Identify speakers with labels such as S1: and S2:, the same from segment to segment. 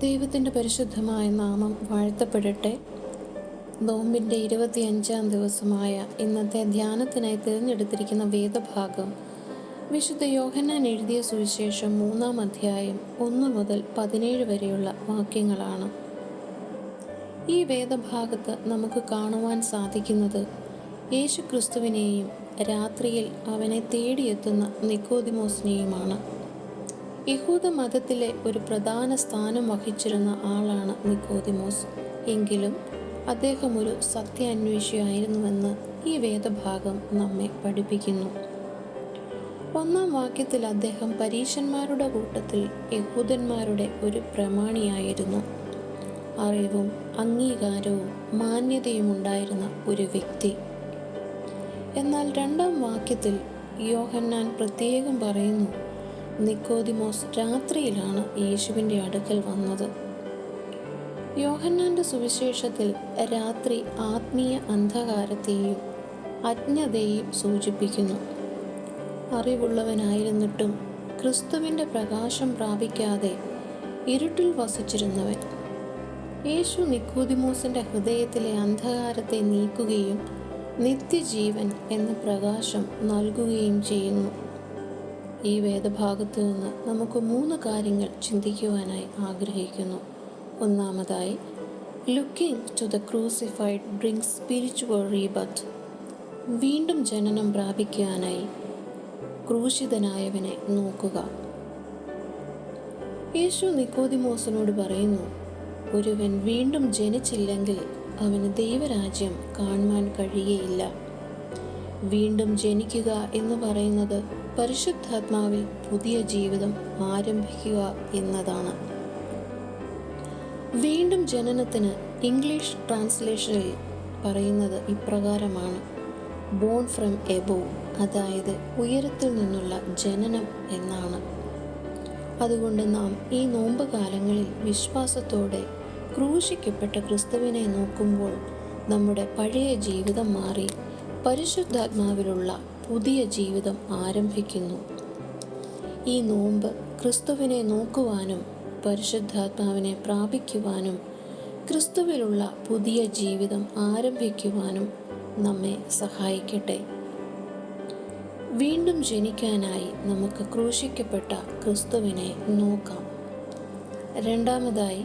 S1: ദൈവത്തിൻ്റെ പരിശുദ്ധമായ നാമം വാഴ്ത്തപ്പെടട്ടെ. നോമ്പിൻ്റെ 25-ാം ദിവസമായ ഇന്നത്തെ ധ്യാനത്തിനായി തിരഞ്ഞെടുത്തിരിക്കുന്ന വേദഭാഗം വിശുദ്ധ യോഹന്നാൻ എഴുതിയ സുവിശേഷം 3-ാം അധ്യായം 1 മുതൽ 17 വരെയുള്ള വാക്യങ്ങളാണ്. ഈ വേദഭാഗത്ത് നമുക്ക് കാണുവാൻ സാധിക്കുന്നത് യേശുക്രിസ്തുവിനെയും രാത്രിയിൽ അവനെ തേടിയെത്തുന്ന നിക്കോദിമോസിനെയുമാണ്. യഹൂദ മതത്തിലെ ഒരു പ്രധാന സ്ഥാനം വഹിച്ചിരുന്ന ആളാണ് നിക്കോദിമോസ്. എങ്കിലും അദ്ദേഹം ഒരു സത്യാന്വേഷിയായിരുന്നുവെന്ന് ഈ വേദഭാഗം നമ്മെ പഠിപ്പിക്കുന്നു. 1-ാം വാക്യത്തിൽ അദ്ദേഹം പരീശന്മാരുടെ കൂട്ടത്തിൽ യഹൂദന്മാരുടെ ഒരു പ്രമാണിയായിരുന്നു. അറിവും അംഗീകാരവും മാന്യതയും ഉണ്ടായിരുന്ന ഒരു വ്യക്തി. എന്നാൽ 2-ാം വാക്യത്തിൽ യോഹന്നാൻ പ്രത്യേകം പറയുന്നു, നിക്കോദിമോസ് രാത്രിയിലാണ് യേശുവിൻ്റെ അടുക്കൽ വന്നത്. യോഹന്നാൻ്റെ സുവിശേഷത്തിൽ രാത്രി ആത്മീയ അന്ധകാരത്തെയും അജ്ഞതയെയും സൂചിപ്പിക്കുന്നു. അറിവുള്ളവനായിരുന്നിട്ടും ക്രിസ്തുവിൻ്റെ പ്രകാശം പ്രാപിക്കാതെ ഇരുട്ടിൽ വസിച്ചിരുന്നവൻ. യേശു നിക്കോദിമോസിൻ്റെ ഹൃദയത്തിലെ അന്ധകാരത്തെ നീക്കുകയും നിത്യജീവൻ എന്ന പ്രകാശം നൽകുകയും ചെയ്യുന്നു. ഈ വേദഭാഗത്തു നിന്ന് നമുക്ക് 3 കാര്യങ്ങൾ ചിന്തിക്കുവാനായി ആഗ്രഹിക്കുന്നു. ഒന്നാമതായി, looking to the crucified brings spiritual rebirth. വീണ്ടും ജനനം പ്രാപിക്കാനായി ക്രൂശിതനായവനെ നോക്കുക. യേശു നിക്കോദിമോസിനോട് പറയുന്നു, ഒരുവൻ വീണ്ടും ജനിച്ചില്ലെങ്കിൽ അവന് ദൈവരാജ്യം കാണുവാൻ കഴിയുകയില്ല. വീണ്ടും ജനിക്കുക എന്ന് പറയുന്നത് പരിശുദ്ധാത്മാവിൽ പുതിയ ജീവിതം ആരംഭിക്കുക എന്നതാണ്. വീണ്ടും ജനനത്തിന് ഇംഗ്ലീഷ് ട്രാൻസ്ലേഷനിൽ പറയുന്നത് ഇപ്രകാരമാണ്: ബോൺ ഫ്രം എബോവ്, അതായത് ഉയരത്തിൽ നിന്നുള്ള ജനനം എന്നാണ്. അതുകൊണ്ട് നാം ഈ നോമ്പ് കാലങ്ങളിൽ വിശ്വാസത്തോടെ ക്രൂശിക്കപ്പെട്ട ക്രിസ്തുവിനെ നോക്കുമ്പോൾ നമ്മുടെ പഴയ ജീവിതം മാറി പരിശുദ്ധാത്മാവിലുള്ള പുതിയ ജീവിതം ആരംഭിക്കുന്നു. ഈ നോമ്പ് ക്രിസ്തുവിനെ നോക്കുവാനും പരിശുദ്ധാത്മാവിനെ പ്രാപിക്കുവാനും ക്രിസ്തുവിലുള്ള പുതിയ ജീവിതം ആരംഭിക്കുവാനും നമ്മെ സഹായിക്കട്ടെ. വീണ്ടും ജനിക്കാനായി നമുക്ക് ക്രൂശിക്കപ്പെട്ട ക്രിസ്തുവിനെ നോക്കാം. രണ്ടാമതായി,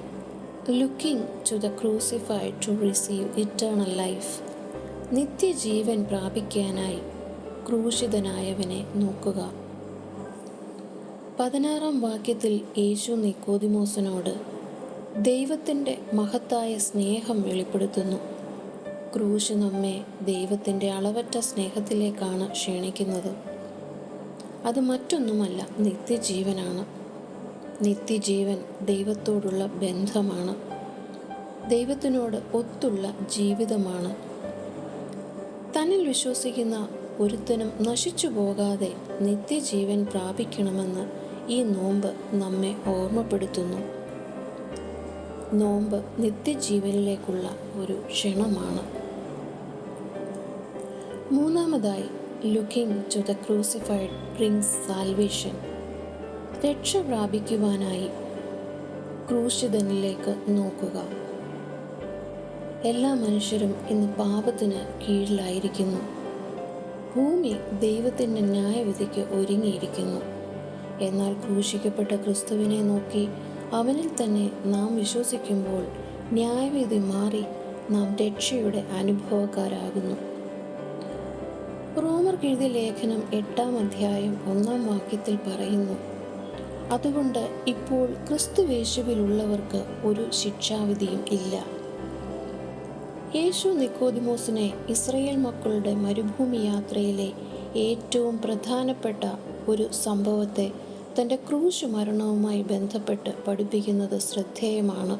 S1: looking to the crucified to receive eternal life. നിത്യജീവൻ പ്രാപിക്കാനായി ക്രൂശിതനായവനെ നോക്കുക. 16-ാം വാക്യത്തിൽ യേശു നിക്കോദിമോസിനോട് ദൈവത്തിൻ്റെ മഹത്തായ സ്നേഹം വെളിപ്പെടുത്തുന്നു. ക്രൂശ് നമ്മെ ദൈവത്തിൻ്റെ അളവറ്റ സ്നേഹത്തിലേക്കാണ് ക്ഷണിക്കുന്നത്. അത് മറ്റൊന്നുമല്ല, നിത്യജീവനാണ്. നിത്യജീവൻ ദൈവത്തോടുള്ള ബന്ധമാണ്, ദൈവത്തിനോട് ഒത്തുള്ള ജീവിതമാണ്. തന്നിൽ വിശ്വസിക്കുന്ന ഒരുത്തനും നശിച്ചു പോകാതെ നിത്യജീവൻ പ്രാപിക്കണമെന്ന് ഈ നോമ്പ് നമ്മെ ഓർമ്മപ്പെടുത്തുന്നു. നോമ്പ് നിത്യജീവനിലേക്കുള്ള ഒരു ക്ഷണമാണ്. മൂന്നാമതായി, looking to the crucified brings salvation. രക്ഷ പ്രാപിക്കുവാനായി ക്രൂശിതനിലേക്ക് നോക്കുക. എല്ലാ മനുഷ്യരും ഇന്ന് പാപത്തിന് കീഴിലായിരിക്കുന്നു. ഭൂമി ദൈവത്തിൻ്റെ ന്യായവിധിക്ക് ഒരുങ്ങിയിരിക്കുന്നു. എന്നാൽ ക്രൂശിക്കപ്പെട്ട ക്രിസ്തുവിനെ നോക്കി അവനിൽ തന്നെ നാം വിശ്വസിക്കുമ്പോൾ ന്യായവിധി മാറി നാം രക്ഷയുടെ അനുഭവക്കാരാകുന്നു. റോമർക്ക് എഴുതിയ ലേഖനം 8-ാം അധ്യായം 1-ാം വാക്യത്തിൽ പറയുന്നു, അതുകൊണ്ട് ഇപ്പോൾ ക്രിസ്തുയേശുവിലുള്ളവർക്ക് ഒരു ശിക്ഷാവിധിയും ഇല്ല. യേശു നിക്കോദിമോസിനെ ഇസ്രായേൽ മക്കളുടെ മരുഭൂമി യാത്രയിലെ ഏറ്റവും പ്രധാനപ്പെട്ട ഒരു സംഭവത്തെ തൻ്റെ ക്രൂശ് മരണവുമായി ബന്ധപ്പെട്ട് പഠിപ്പിക്കുന്നത് ശ്രദ്ധേയമാണ്.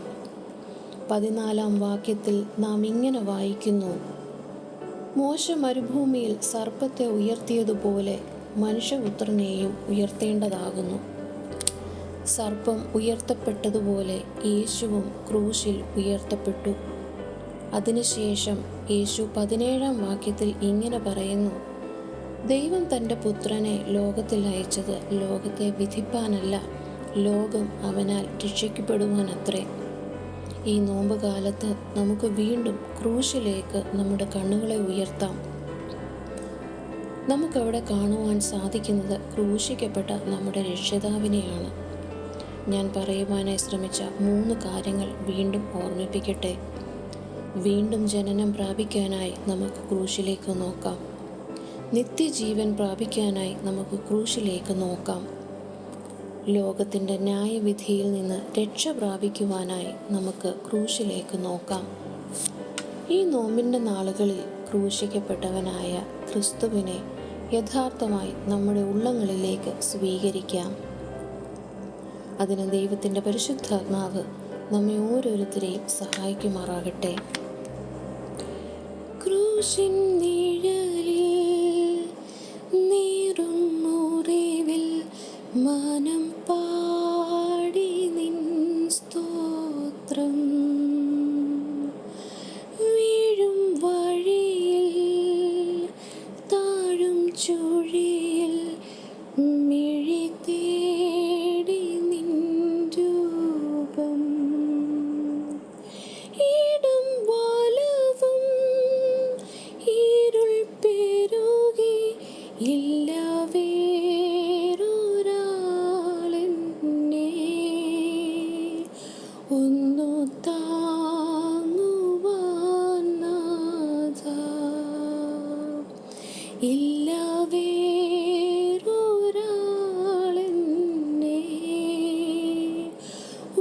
S1: 14-ാം വാക്യത്തിൽ നാം ഇങ്ങനെ വായിക്കുന്നു, മോശ മരുഭൂമിയിൽ സർപ്പത്തെ ഉയർത്തിയതുപോലെ മനുഷ്യപുത്രനെയും ഉയർത്തേണ്ടതാകുന്നു. സർപ്പം ഉയർത്തപ്പെട്ടതുപോലെ യേശുവും ക്രൂശിൽ ഉയർത്തപ്പെട്ടു. അതിനുശേഷം യേശു 17-ാം വാക്യത്തിൽ ഇങ്ങനെ പറയുന്നു, ദൈവം തൻ്റെ പുത്രനെ ലോകത്തിൽ അയച്ചത് ലോകത്തെ വിധിപ്പാനല്ല, ലോകം അവനാൽ രക്ഷിക്കപ്പെടുവാനത്രേ. ഈ നോമ്പ് കാലത്ത് നമുക്ക് വീണ്ടും ക്രൂശിലേക്ക് നമ്മുടെ കണ്ണുകളെ ഉയർത്താം. നമുക്കവിടെ കാണുവാൻ സാധിക്കുന്നത് ക്രൂശിക്കപ്പെട്ട നമ്മുടെ രക്ഷിതാവിനെയാണ്. ഞാൻ പറയുവാനായി ശ്രമിച്ച 3 കാര്യങ്ങൾ വീണ്ടും ഓർമ്മിപ്പിക്കട്ടെ. വീണ്ടും ജനനം പ്രാപിക്കാനായി നമുക്ക് ക്രൂശിലേക്ക് നോക്കാം. നിത്യജീവൻ പ്രാപിക്കാനായി നമുക്ക് ക്രൂശിലേക്ക് നോക്കാം. ലോകത്തിൻ്റെ ന്യായവിധിയിൽ നിന്ന് രക്ഷ പ്രാപിക്കുവാനായി നമുക്ക് ക്രൂശിലേക്ക് നോക്കാം. ഈ നോമ്പിൻ്റെ നാളുകളിൽ ക്രൂശിക്കപ്പെട്ടവനായ ക്രിസ്തുവിനെ യഥാർത്ഥമായി നമ്മുടെ ഉള്ളങ്ങളിലേക്ക് സ്വീകരിക്കാം. അതിന് ദൈവത്തിൻ്റെ പരിശുദ്ധാത്മാവ് നമ്മെ ഓരോരുത്തരെയും സഹായിക്കുമാറാകട്ടെ. ക്രൂശിൻ നിഴലിൽ നീറും മുറിവിൽ മനം പാടി നിൻ സ്തോത്രം, വീഴും വഴിയിൽ താഴും ചുഴിയിൽ മിഴി തേടി നിൻ രൂപം, ഇടം വലവും ഇരുൾ പെരുകി ഇല്ല വേറൊരാളെന്നെ ഒന്നു താങ്ങുവാൻ നാഥ, ഇല്ല വേറൊരാളെന്നെ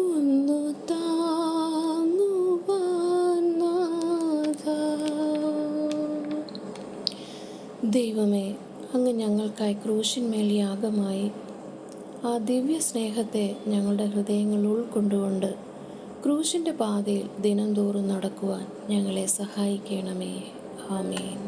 S1: ഒന്നു താങ്ങുവാൻ നാഥ. ദൈവമേ, അങ്ങ് ഞങ്ങൾക്കായി ക്രൂശിന്മേൽ യാഗമായി ആ ദിവ്യ സ്നേഹത്തെ ഞങ്ങളുടെ ഹൃദയങ്ങൾ ഉൾക്കൊണ്ടുകൊണ്ട് ക്രൂശിൻ്റെ പാതയിൽ ദിനംതോറും നടക്കുവാൻ ഞങ്ങളെ സഹായിക്കണമേ. ആമേൻ.